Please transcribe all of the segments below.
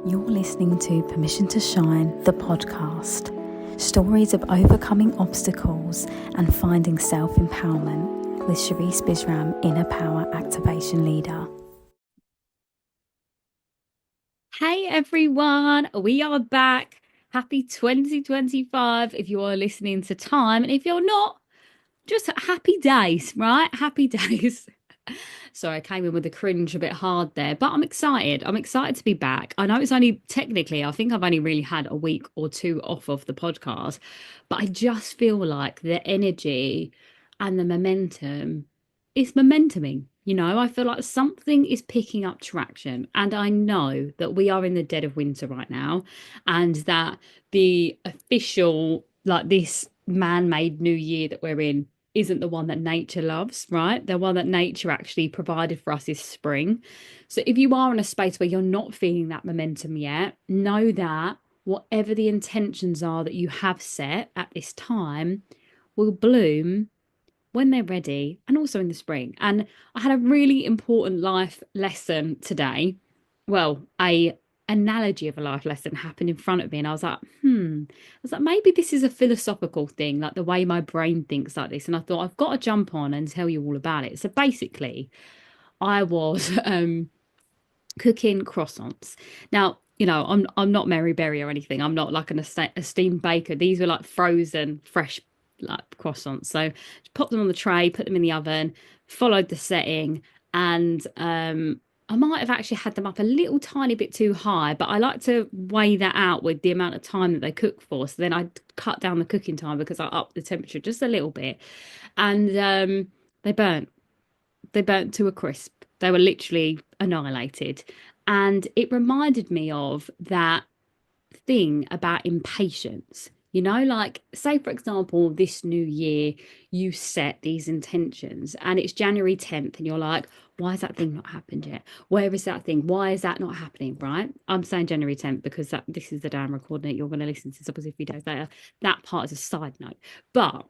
You're listening to Permission to Shine, the podcast. Stories of overcoming obstacles and finding self-empowerment with Sherisse Bisram, Inner Power Activation Leader. Hey everyone, we are back. Happy 2025 if you are listening to time. And if you're not, just happy days, right? Happy days. Sorry, I came in with a cringe a bit hard there, but I'm excited. I'm excited to be back. I know it's only technically, I think I've only really had a week or two off of the podcast, but I just feel like the energy and the momentum is momentuming. You know, I feel like something is picking up traction, and I know that we are in the dead of winter right now, and that the official, like this man made new year that we're in, isn't the one that nature loves, right? The one that nature actually provided for us is spring. So if you are in a space where you're not feeling that momentum yet, know that whatever the intentions are that you have set at this time will bloom when they're ready and also in the spring. And I had a really important life lesson today. Well, a analogy of a life lesson happened in front of me, and I was like, maybe this is a philosophical thing, like the way my brain thinks like this. And I thought I've got to jump on and tell you all about it. So basically, I was cooking croissants. Now, you know, I'm not Mary Berry or anything. I'm not like an esteemed baker. These were like frozen, fresh like croissants. So just pop them on the tray, put them in the oven, followed the setting, and I might have actually had them up a little tiny bit too high, but I like to weigh that out with the amount of time that they cook for. So then I cut down the cooking time because I upped the temperature just a little bit, and they burnt. They burnt to a crisp. They were literally annihilated. And it reminded me of that thing about impatience. You know, like, say, for example, this new year, you set these intentions and it's January 10th, and you're like, why has that thing not happened yet? Where is that thing? Why is that not happening? Right? I'm saying January 10th because this is the day I'm recording it. You're going to listen to this obviously a few days later. That part is a side note. But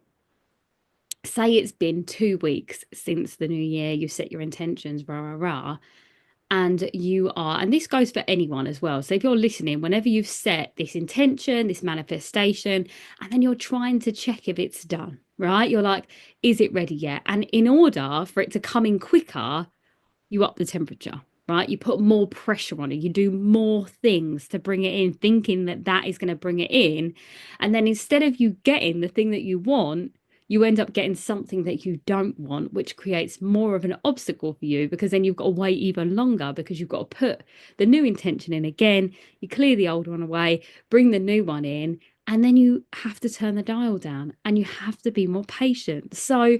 say it's been 2 weeks since the new year, you set your intentions, rah, rah, rah, and you are, and this goes for anyone as well. So if you're listening, whenever you've set this intention, this manifestation, and then you're trying to check if it's done, right? You're like, is it ready yet? And in order for it to come in quicker, you up the temperature, right? You put more pressure on it. You do more things to bring it in, thinking that that is going to bring it in. And then instead of you getting the thing that you want, you end up getting something that you don't want, which creates more of an obstacle for you, because then you've got to wait even longer because you've got to put the new intention in again. You clear the old one away, bring the new one in, and then you have to turn the dial down and you have to be more patient. So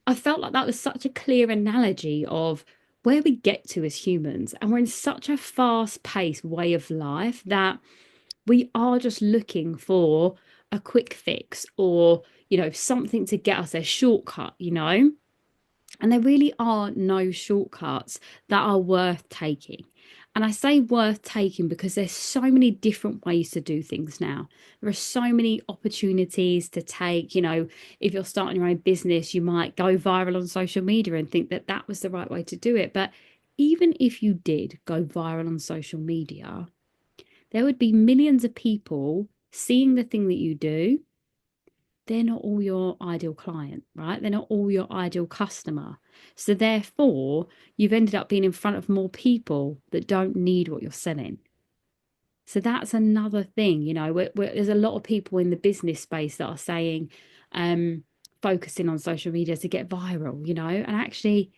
I felt like that was such a clear analogy of where we get to as humans. And we're in such a fast paced way of life that we are just looking for a quick fix, or, you know, something to get us a shortcut, you know? And there really are no shortcuts that are worth taking. And I say worth taking because there's so many different ways to do things now. There are so many opportunities to take. You know, if you're starting your own business, you might go viral on social media and think that that was the right way to do it. But even if you did go viral on social media, there would be millions of people seeing the thing that you do. They're not all your ideal client, right? They're not all your ideal customer. So therefore, you've ended up being in front of more people that don't need what you're selling. So that's another thing, you know, there's a lot of people in the business space that are saying, focusing on social media to get viral, you know, and actually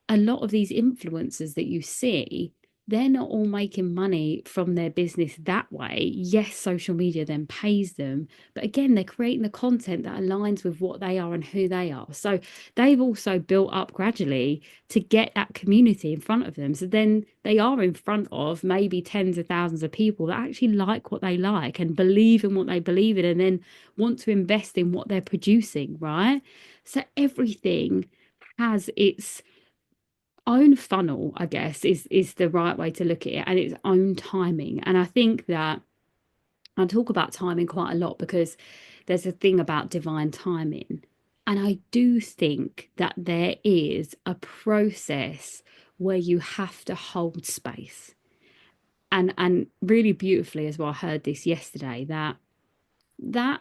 a lot of these influencers that you see, they're not all making money from their business that way. Yes, social media then pays them, but again, they're creating the content that aligns with what they are and who they are. So they've also built up gradually to get that community in front of them. So then they are in front of maybe tens of thousands of people that actually like what they like and believe in what they believe in, and then want to invest in what they're producing, right? So everything has its own funnel, I guess, is the right way to look at it, and its own timing. And I think that I talk about timing quite a lot because there's a thing about divine timing. And I do think that there is a process where you have to hold space. and really beautifully as well, I heard this yesterday, that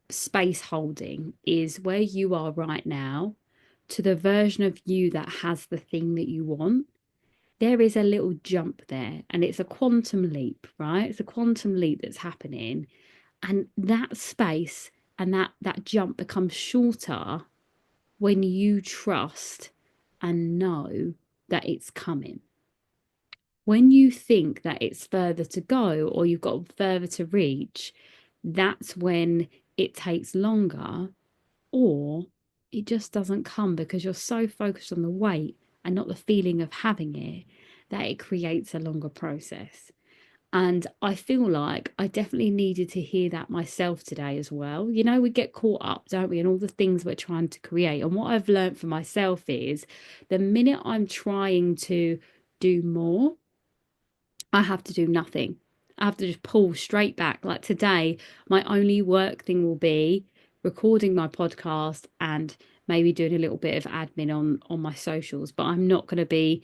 space holding is where you are right now to the version of you that has the thing that you want. There is a little jump there, and it's a quantum leap, right? It's a quantum leap that's happening, and that space and that jump becomes shorter when you trust and know that it's coming. When you think that it's further to go or you've got further to reach, that's when it takes longer, or it just doesn't come because you're so focused on the wait and not the feeling of having it, that it creates a longer process. And I feel like I definitely needed to hear that myself today as well. You know, we get caught up, don't we, in all the things we're trying to create. And what I've learned for myself is the minute I'm trying to do more, I have to do nothing. I have to just pull straight back. Like today, my only work thing will be recording my podcast and maybe doing a little bit of admin on my socials, but I'm not going to be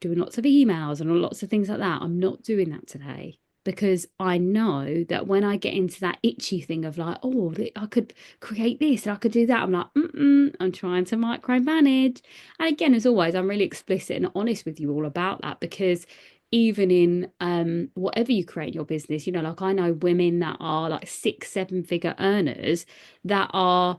doing lots of emails and lots of things like that. I'm not doing that today because I know that when I get into that itchy thing of like, oh, I could create this and I could do that, I'm like, I'm trying to micromanage. And again, as always, I'm really explicit and honest with you all about that, because even in whatever you create in your business, you know, like I know women that are like 6-7 figure earners that are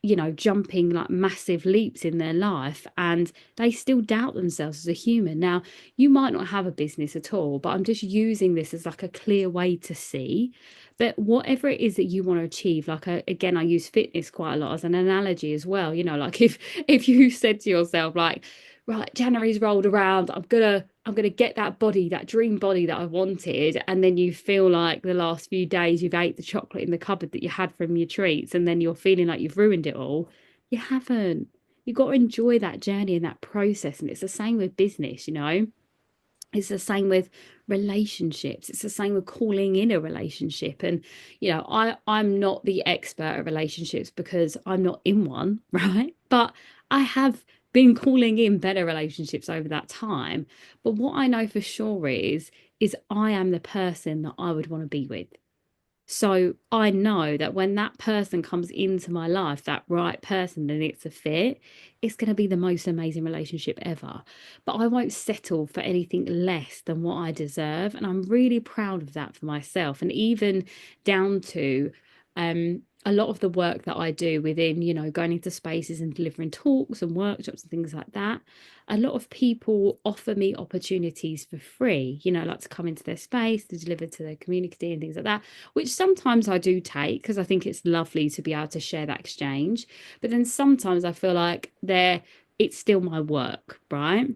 you know, jumping like massive leaps in their life, and they still doubt themselves as a human. Now, you might not have a business at all, but I'm just using this as like a clear way to see that whatever it is that you want to achieve, like again, I use fitness quite a lot as an analogy as well. You know, like if you said to yourself, like, right, January's rolled around, I'm gonna get that body, that dream body that I wanted, and then you feel like the last few days you've ate the chocolate in the cupboard that you had from your treats, and then you're feeling like you've ruined it all. You haven't. You've got to enjoy that journey and that process. And it's the same with business, you know. It's the same with relationships. It's the same with calling in a relationship. And, you know, I'm not the expert at relationships because I'm not in one, right? But I have been calling in better relationships over that time. But what I know for sure is I am the person that I would want to be with. So I know that when that person comes into my life, that right person, and it's a fit, it's going to be the most amazing relationship ever. But I won't settle for anything less than what I deserve. And I'm really proud of that for myself. And even down to a lot of the work that I do within, you know, going into spaces and delivering talks and workshops and things like that, a lot of people offer me opportunities for free, you know, like to come into their space, to deliver to their community and things like that, which sometimes I do take because I think it's lovely to be able to share that exchange. But then sometimes I feel like it's still my work, right?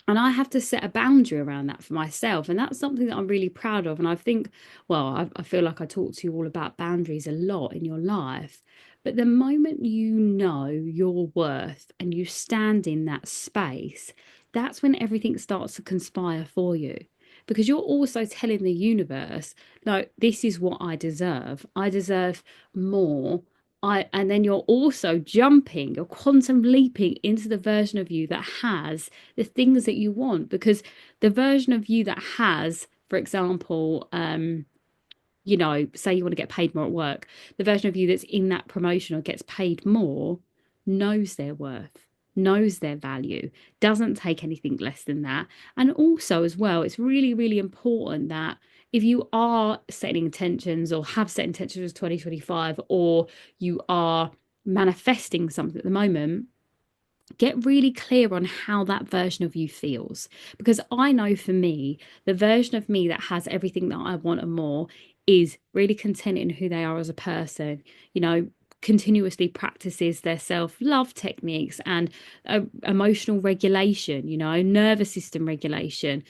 And I have to set a boundary around that for myself. And that's something that I'm really proud of. And I think, well, I feel like I talk to you all about boundaries a lot in your life. But the moment you know your worth and you stand in that space, that's when everything starts to conspire for you. Because you're also telling the universe, no, this is what I deserve. I deserve more. And then you're also jumping, you're quantum leaping into the version of you that has the things that you want, because the version of you that has, for example, you know, say you want to get paid more at work, the version of you that's in that promotion or gets paid more knows their worth, knows their value, doesn't take anything less than that. And also, as well, it's really, really important that if you are setting intentions or have set intentions for 2025, or you are manifesting something at the moment, get really clear on how that version of you feels. Because I know for me, the version of me that has everything that I want and more is really content in who they are as a person, you know, continuously practices their self-love techniques and emotional regulation, you know, nervous system regulation,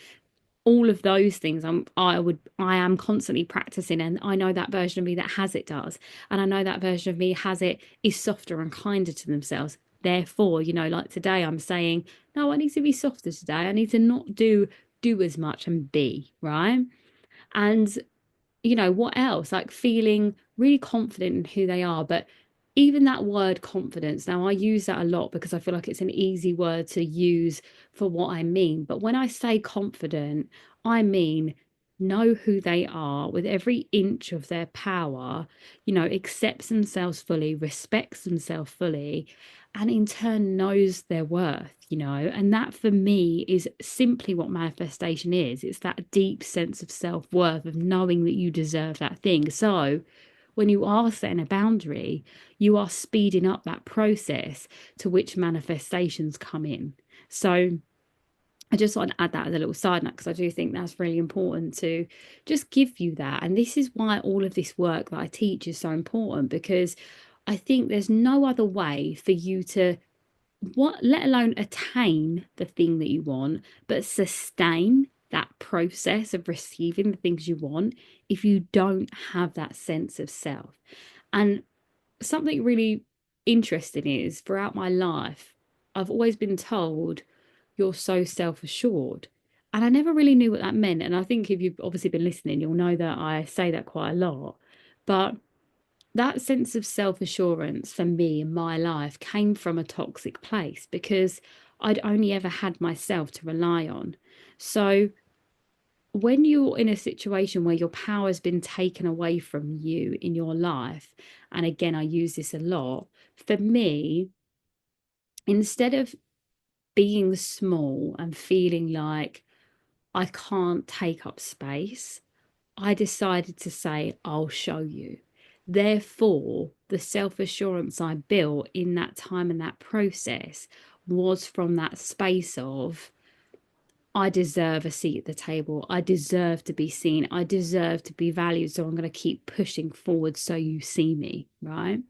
all of those things. I am constantly practicing, and I know that version of me that has it does, and I know that version of me has it is softer and kinder to themselves. Therefore, you know, like today I'm saying, no, I need to be softer today. I need to not do as much and be right. And you know, what else? Like feeling really confident in who they are. But even that word confidence, now I use that a lot because I feel like it's an easy word to use for what I mean. But when I say confident, I mean, know who they are with every inch of their power, accepts themselves fully, respects themselves fully, and in turn knows their worth, And that for me is simply what manifestation is. It's that deep sense of self worth, of knowing that you deserve that thing. So, when you are setting a boundary, you are speeding up that process to which manifestations come in. So, I just want to add that as a little side note because I do think that's really important to just give you that. And this is why all of this work that I teach is so important, because I think there's no other way for you to let alone attain the thing that you want, but sustain that process of receiving the things you want if you don't have that sense of self. And something really interesting is throughout my life, I've always been told you're so self assured. And I never really knew what that meant. And I think if you've obviously been listening, you'll know that I say that quite a lot. But that sense of self assurance for me in my life came from a toxic place because I'd only ever had myself to rely on. So when you're in a situation where your power has been taken away from you in your life, and again, I use this a lot, for me, instead of being small and feeling like I can't take up space, I decided to say, I'll show you. Therefore, the self assurance I built in that time and that process was from that space of, I deserve a seat at the table. I deserve to be seen. I deserve to be valued. So I'm going to keep pushing forward so you see me, right?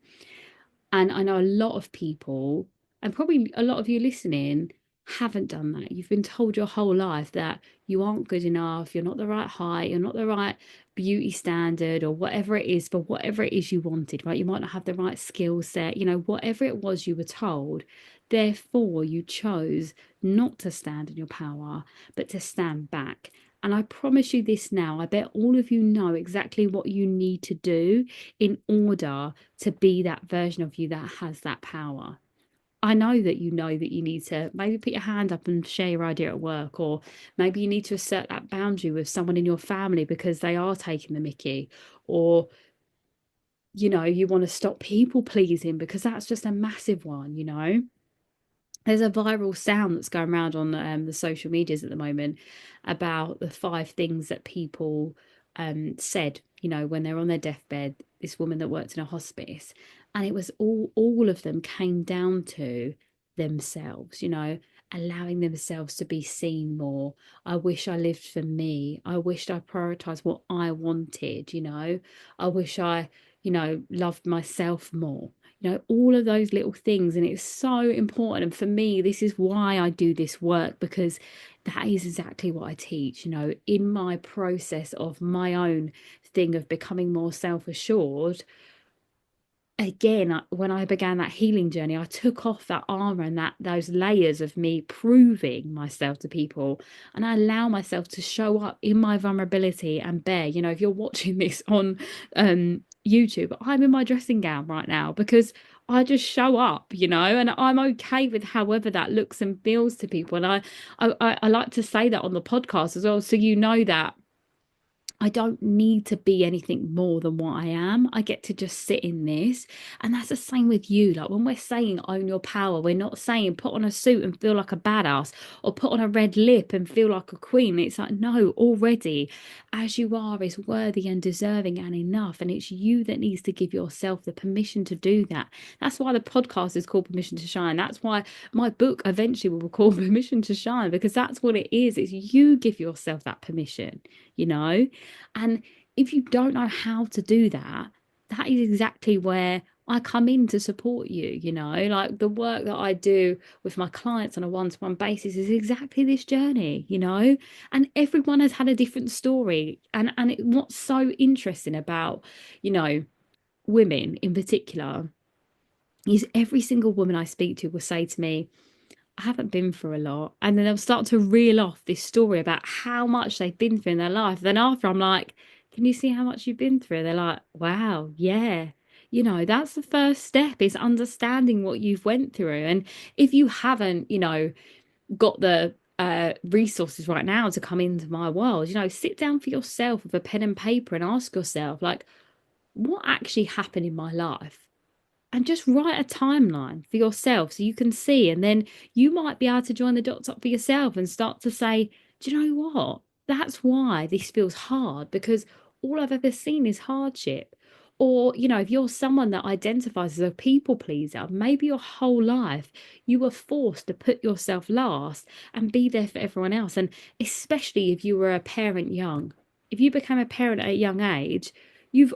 And I know a lot of people, and probably a lot of you listening, haven't done that. You've been told your whole life that you aren't good enough, you're not the right height, you're not the right beauty standard, or whatever it is for whatever it is you wanted, right? You might not have the right skill set, whatever it was you were told. Therefore, you chose not to stand in your power, but to stand back. And I promise you this now, I bet all of you know exactly what you need to do in order to be that version of you that has that power. I know that you need to maybe put your hand up and share your idea at work, or maybe you need to assert that boundary with someone in your family because they are taking the mickey, or you want to stop people pleasing because that's just a massive one. There's a viral sound that's going around on the social medias at the moment about the 5 things that people said, when they're on their deathbed. This woman that worked in a hospice, and it was all of them came down to themselves, allowing themselves to be seen more. I wish I lived for me. I wished I prioritized what I wanted. I wish I, loved myself more. All of those little things. And it's so important. And for me, this is why I do this work, because that is exactly what I teach. In my process of my own thing of becoming more self-assured, again, when I began that healing journey, I took off that armor and those layers of me proving myself to people, and I allow myself to show up in my vulnerability and bear. If you're watching this on YouTube, I'm in my dressing gown right now because I just show up, and I'm okay with however that looks and feels to people. And I like to say that on the podcast as well, so that I don't need to be anything more than what I am. I get to just sit in this. And that's the same with you. Like when we're saying own your power, we're not saying put on a suit and feel like a badass, or put on a red lip and feel like a queen. It's like, no, already as you are is worthy and deserving and enough. And it's you that needs to give yourself the permission to do that. That's why the podcast is called Permission to Shine. That's why my book eventually will be called Permission to Shine, because that's what it is. It's you give yourself that permission, And if you don't know how to do that, that is exactly where I come in to support you. Like the work that I do with my clients on a one-to-one basis is exactly this journey, and everyone has had a different story. And what's so interesting about, women in particular is every single woman I speak to will say to me, I haven't been through a lot. And then they'll start to reel off this story about how much they've been through in their life. Then after, I'm like, can you see how much you've been through? They're like, wow, yeah. That's the first step, is understanding what you've went through. And if you haven't, got the resources right now to come into my world. Sit down for yourself with a pen and paper and ask yourself, like, what actually happened in my life? And just write a timeline for yourself so you can see. And then you might be able to join the dots up for yourself and start to say, do you know what? That's why this feels hard, because all I've ever seen is hardship. Or, if you're someone that identifies as a people pleaser, maybe your whole life you were forced to put yourself last and be there for everyone else. And especially if you were a parent young, if you became a parent at a young age,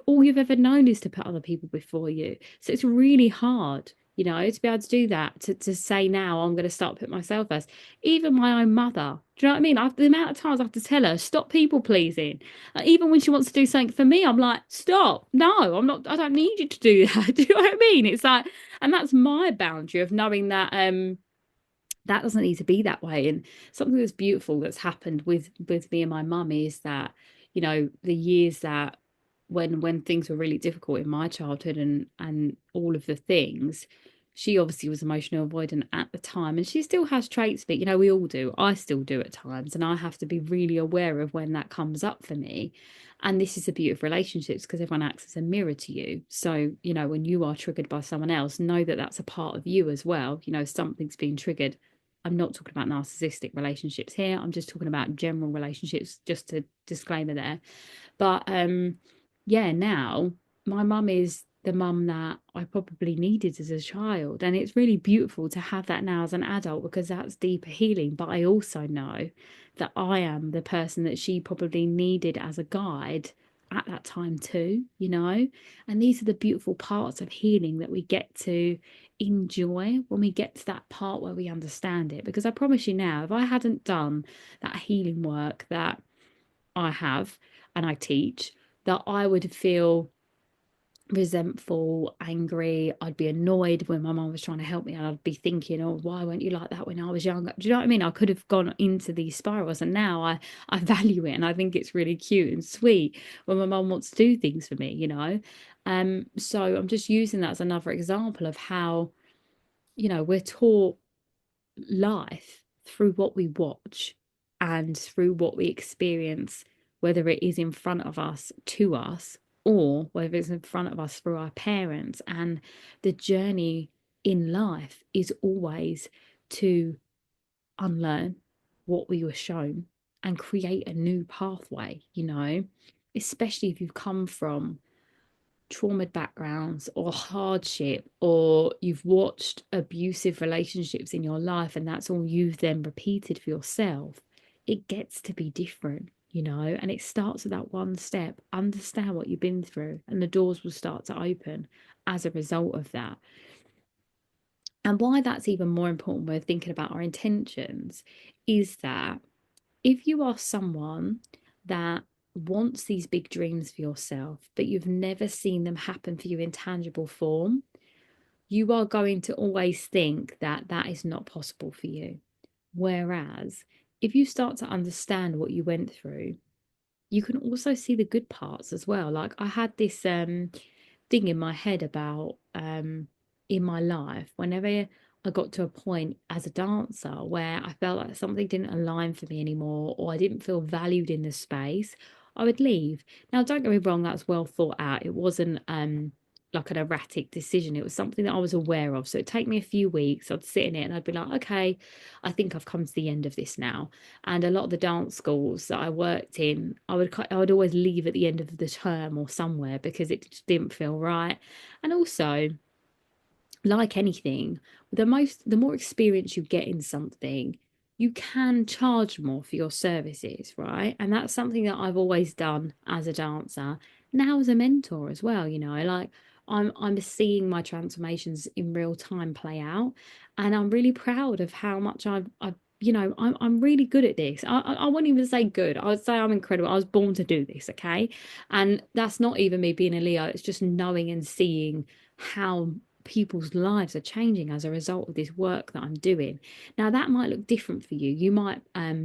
all you've ever known is to put other people before you. So it's really hard, to be able to do that, to say now I'm going to start putting myself first. Even my own mother, do you know what I mean? The amount of times I have to tell her, stop people pleasing. Even when she wants to do something for me, I'm like, stop. No, I'm not, I don't need you to do that. Do you know what I mean? It's like, and that's my boundary of knowing that, that doesn't need to be that way. And something that's beautiful that's happened with me and my mum is that, the years that when things were really difficult in my childhood and all of the things, she obviously was emotional avoidant at the time, and she still has traits, but we all do. I still do at times, and I have to be really aware of when that comes up for me. And this is the beauty of relationships, because everyone acts as a mirror to you. So when you are triggered by someone else, know that that's a part of you as well. Something's being triggered. I'm not talking about narcissistic relationships here. I'm just talking about general relationships, just a disclaimer there. But yeah, now my mum is the mum that I probably needed as a child. And it's really beautiful to have that now as an adult, because that's deeper healing. But I also know that I am the person that she probably needed as a guide at that time too. And these are the beautiful parts of healing that we get to enjoy when we get to that part where we understand it. Because I promise you now, if I hadn't done that healing work that I have and I teach, that I would feel resentful, angry. I'd be annoyed when my mum was trying to help me, and I'd be thinking, oh, why weren't you like that when I was younger? Do you know what I mean? I could have gone into these spirals, and now I value it, and I think it's really cute and sweet when my mum wants to do things for me. So I'm just using that as another example of how, we're taught life through what we watch and through what we experience, whether it is in front of us to us, or whether it's in front of us through our parents. And the journey in life is always to unlearn what we were shown and create a new pathway, especially if you've come from trauma backgrounds or hardship, or you've watched abusive relationships in your life and that's all you've then repeated for yourself. It gets to be different, and it starts with that one step. Understand what you've been through, and the doors will start to open as a result of that. And why that's even more important when we're thinking about our intentions is that if you are someone that wants these big dreams for yourself, but you've never seen them happen for you in tangible form, you are going to always think that that is not possible for you. Whereas if you start to understand what you went through, you can also see the good parts as well. Like I had this thing in my head about in my life, whenever I got to a point as a dancer where I felt like something didn't align for me anymore, or I didn't feel valued in the space, I would leave. Now, don't get me wrong, that's well thought out. It wasn't like an erratic decision. It was something that I was aware of. So it'd take me a few weeks. I'd sit in it and I'd be like, okay, I think I've come to the end of this now. And a lot of the dance schools that I worked in, I would always leave at the end of the term or somewhere, because it just didn't feel right. And also, like anything, the more experience you get in something, you can charge more for your services, right? And that's something that I've always done as a dancer, now as a mentor as well. Like I'm seeing my transformations in real time play out, and I'm really proud of how much I'm really good at this. I wouldn't even say good. I would say I'm incredible. I was born to do this, okay? And that's not even me being a Leo. It's just knowing and seeing how people's lives are changing as a result of this work that I'm doing. Now that might look different for you. You might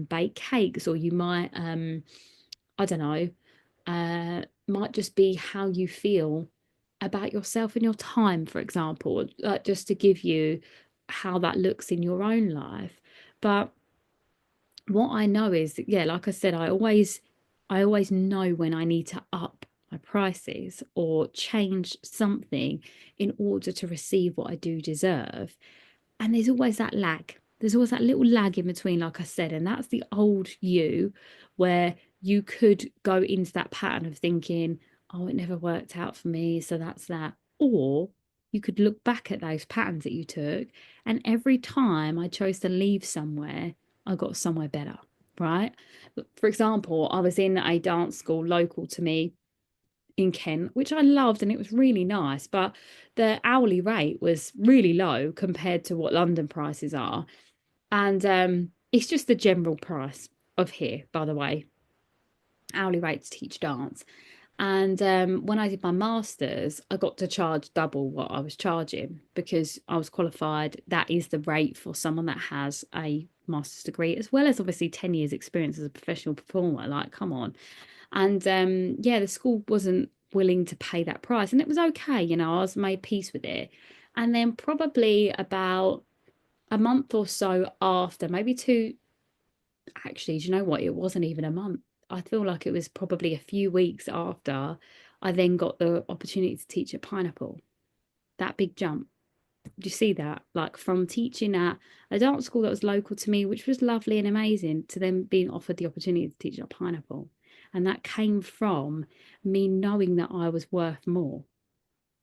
bake cakes, or you might I don't know, might just be how you feel about yourself and your time, for example, just to give you how that looks in your own life. But what I know is, yeah, like I said, I always know when I need to up my prices or change something in order to receive what I do deserve. And there's always that lag. There's always that little lag in between, like I said, and that's the old you, where you could go into that pattern of thinking, oh, it never worked out for me, so that's that. Or you could look back at those patterns that you took, and every time I chose to leave somewhere, I got somewhere better, right? For example, I was in a dance school local to me in Kent, which I loved and it was really nice, but the hourly rate was really low compared to what London prices are. And it's just the general price of here, by the way, hourly rate to teach dance. And when I did my master's, I got to charge double what I was charging because I was qualified. That is the rate for someone that has a master's degree, as well as obviously 10 years experience as a professional performer. Like, come on. And yeah, the school wasn't willing to pay that price. And it was okay, I was made peace with it. And then probably about a month or so after, maybe two, actually, do you know what? It wasn't even a month. I feel like it was probably a few weeks after I then got the opportunity to teach at Pineapple. That big jump. Do you see that? Like from teaching at a dance school that was local to me, which was lovely and amazing, to then being offered the opportunity to teach at Pineapple. And that came from me knowing that I was worth more.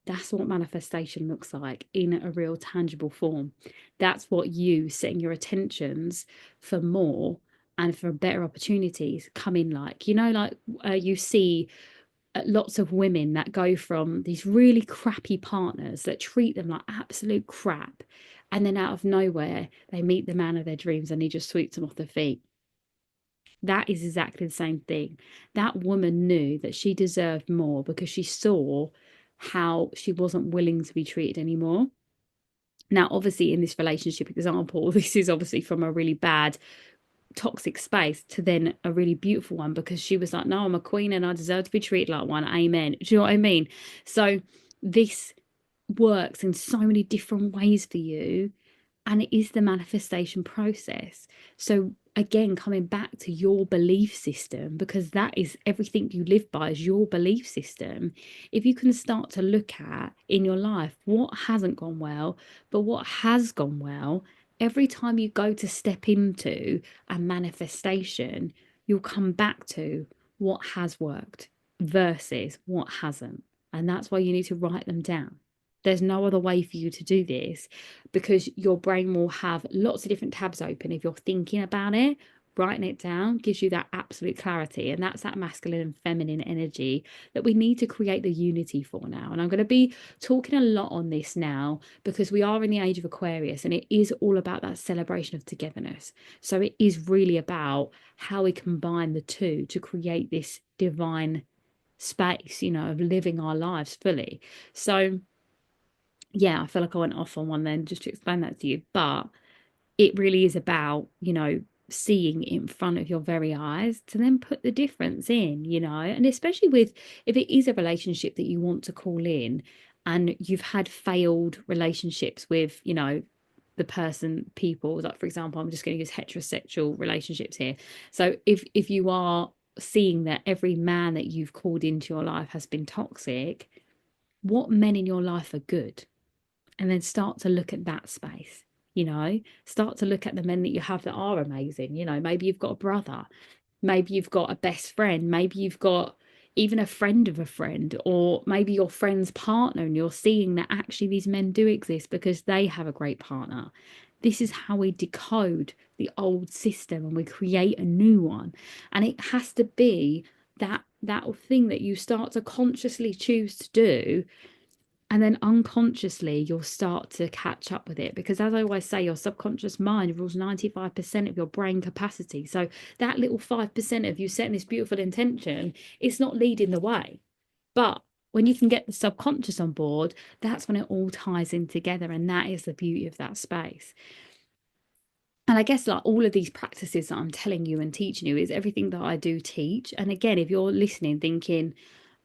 That's what manifestation looks like in a real tangible form. That's what you setting your attentions for more and for better opportunities come in like. Like you see lots of women that go from these really crappy partners that treat them like absolute crap. And then out of nowhere, they meet the man of their dreams and he just sweeps them off their feet. That is exactly the same thing. That woman knew that she deserved more because she saw how she wasn't willing to be treated anymore. Now, obviously, in this relationship example, this is obviously from a really bad, toxic space to then a really beautiful one because she was like, no, I'm a queen and I deserve to be treated like one. Amen. Do you know what I mean? So, this works in so many different ways for you and it is the manifestation process. So again, coming back to your belief system, because that is everything you live by is your belief system. If you can start to look at in your life what hasn't gone well, but what has gone well, every time you go to step into a manifestation, you'll come back to what has worked versus what hasn't. And that's why you need to write them down. There's no other way for you to do this because your brain will have lots of different tabs open if you're thinking about it. Writing it down gives you that absolute clarity, and that's that masculine and feminine energy that we need to create the unity for now. And I'm going to be talking a lot on this now because we are in the age of Aquarius and it is all about that celebration of togetherness. So it is really about how we combine the two to create this divine space, of living our lives fully. So yeah, I feel like I went off on one then just to explain that to you. But it really is about, seeing in front of your very eyes to then put the difference in, and especially with if it is a relationship that you want to call in and you've had failed relationships with, the people, like for example, I'm just going to use heterosexual relationships here. So if you are seeing that every man that you've called into your life has been toxic, what men in your life are good? And then start to look at that space, start to look at the men that you have that are amazing. Maybe you've got a brother, maybe you've got a best friend, maybe you've got even a friend of a friend, or maybe your friend's partner, and you're seeing that actually these men do exist because they have a great partner. This is how we decode the old system and we create a new one. And it has to be that thing that you start to consciously choose to do, and then unconsciously you'll start to catch up with it because, as I always say, your subconscious mind rules 95% of your brain capacity. So that little 5% of you setting this beautiful intention, it's not leading the way. But when you can get the subconscious on board, that's when it all ties in together, and that is the beauty of that space. And I guess like all of these practices that I'm telling you and teaching you is everything that I do teach. And again, if you're listening thinking,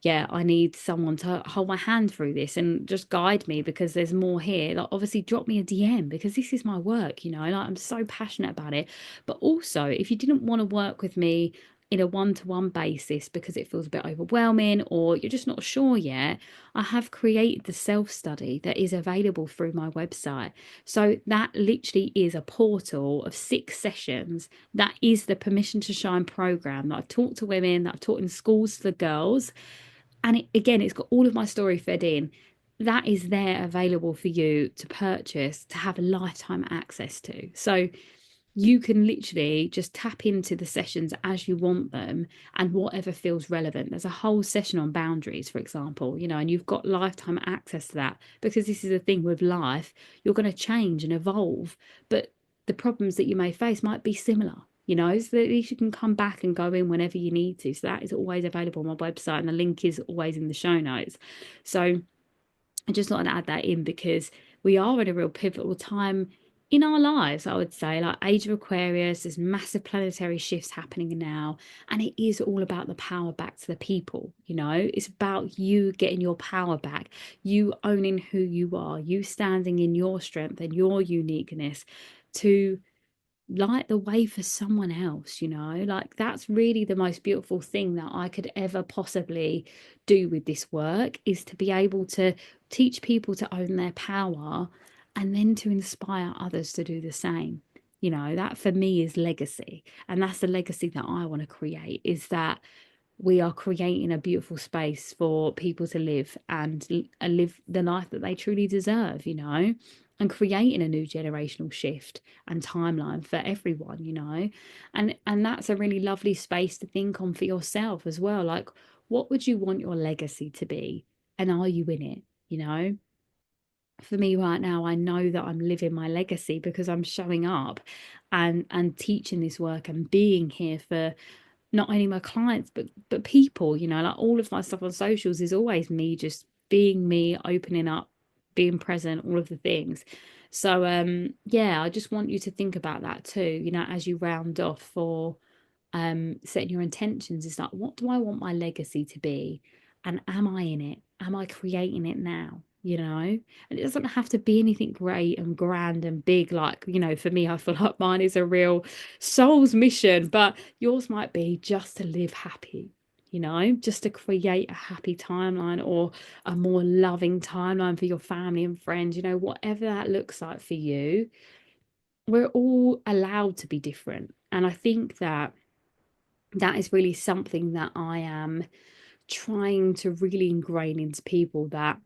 yeah, I need someone to hold my hand through this and just guide me, because there's more here. Like, obviously, drop me a DM, because this is my work, like I'm so passionate about it. But also, if you didn't want to work with me in a one-to-one basis because it feels a bit overwhelming, or you're just not sure yet, I have created the self-study that is available through my website. So that literally is a portal of 6 sessions. That is the Permission to Shine program that I've taught to women, that I've taught in schools for girls. And again, it's got all of my story fed in. That is there available for you to purchase, to have lifetime access to. So you can literally just tap into the sessions as you want them and whatever feels relevant. There's a whole session on boundaries, for example, and you've got lifetime access to that, because this is the thing with life. You're going to change and evolve, but the problems that you may face might be similar, so that at least you can come back and go in whenever you need to. So that is always available on my website, and the link is always in the show notes. So I just wanted to add that in, because we are in a real pivotal time in our lives, I would say. Like, age of Aquarius, there's massive planetary shifts happening now, and it is all about the power back to the people. It's about you getting your power back, you owning who you are, you standing in your strength and your uniqueness to light the way for someone else. Like, that's really the most beautiful thing that I could ever possibly do with this work, is to be able to teach people to own their power, and then to inspire others to do the same. That for me is legacy, and that's the legacy that I want to create, is that we are creating a beautiful space for people to live, and live the life that they truly deserve, and creating a new generational shift and timeline for everyone, and that's a really lovely space to think on for yourself as well. Like, what would you want your legacy to be, and are you in it? For me right now, I know that I'm living my legacy, because I'm showing up and teaching this work and being here for not only my clients but people. Like, all of my stuff on socials is always me just being me, opening up, being present, all of the things. So yeah, I just want you to think about that too, as you round off for setting your intentions. Is like, what do I want my legacy to be, and am I in it? Am I creating it now? And it doesn't have to be anything great and grand and big. Like, for me, I feel like mine is a real soul's mission, but yours might be just to live happy, just to create a happy timeline, or a more loving timeline for your family and friends, whatever that looks like for you. We're all allowed to be different, and I think that is really something that I am trying to really ingrain into people, that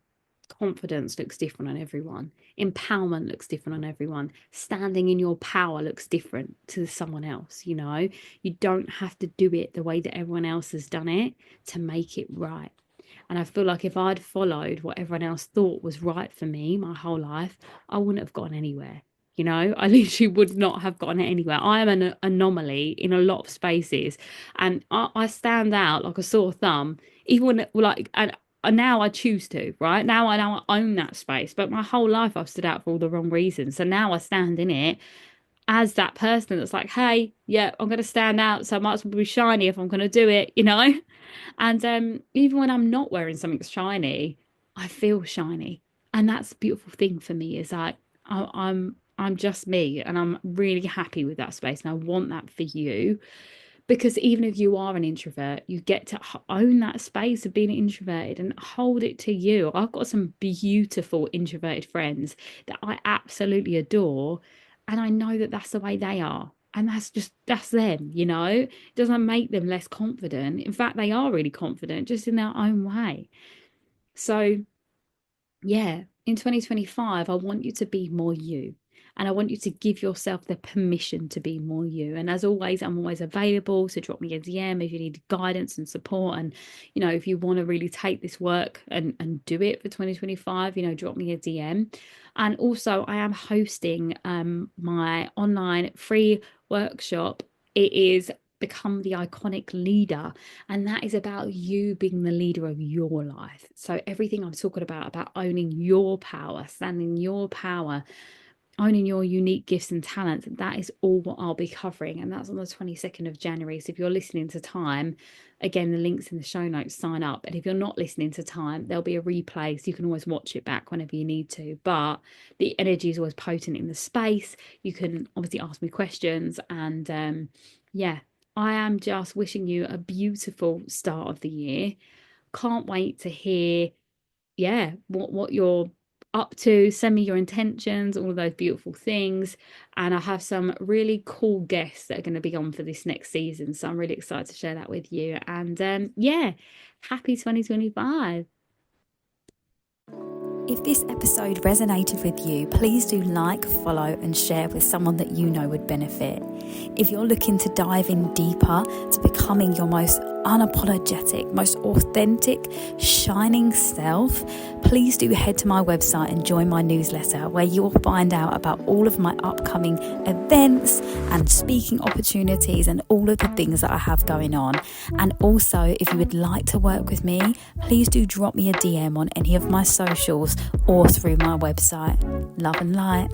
confidence looks different on everyone, empowerment looks different on everyone, standing in your power looks different to someone else. You don't have to do it the way that everyone else has done it to make it right. And I feel like if I'd followed what everyone else thought was right for me my whole life, I wouldn't have gotten anywhere. I literally would not have gotten anywhere. I am an anomaly in a lot of spaces, and I stand out like a sore thumb, even when, like, and now I choose to, right? Now I own that space, but my whole life I've stood out for all the wrong reasons. So now I stand in it as that person that's like, hey, yeah, I'm going to stand out, so I might as well be shiny if I'm going to do it, And even when I'm not wearing something shiny, I feel shiny, and that's a beautiful thing for me. Is like, I'm just me, and I'm really happy with that space, and I want that for you. Because even if you are an introvert, you get to own that space of being introverted and hold it to you. I've got some beautiful introverted friends that I absolutely adore, and I know that that's the way they are. And that's them, It doesn't make them less confident. In fact, they are really confident, just in their own way. So yeah, in 2025, I want you to be more you. And I want you to give yourself the permission to be more you. And as always, I'm always available. So drop me a DM if you need guidance and support. And, if you want to really take this work and do it for 2025, drop me a DM. And also, I am hosting my online free workshop. It is Become the Iconic Leader, and that is about you being the leader of your life. So everything I'm talking about owning your power, standing in your power, owning your unique gifts and talents. That is all what I'll be covering, and that's on the 22nd of January. So if you're listening to time, again, the links in the show notes, sign up. And if you're not listening to time, there'll be a replay, so you can always watch it back whenever you need to. But the energy is always potent in the space. You can obviously ask me questions, and yeah, I am just wishing you a beautiful start of the year. Can't wait to hear, what you're up to. Send me your intentions, all of those beautiful things. And I have some really cool guests that are going to be on for this next season. So I'm really excited to share that with you. And happy 2025. If this episode resonated with you, please do like, follow, and share with someone that you know would benefit. If you're looking to dive in deeper to becoming your most unapologetic, most authentic, shining self, please do head to my website and join my newsletter, where you'll find out about all of my upcoming events and speaking opportunities and all of the things that I have going on. And also, if you would like to work with me, please do drop me a DM on any of my socials or through my website. Love and light.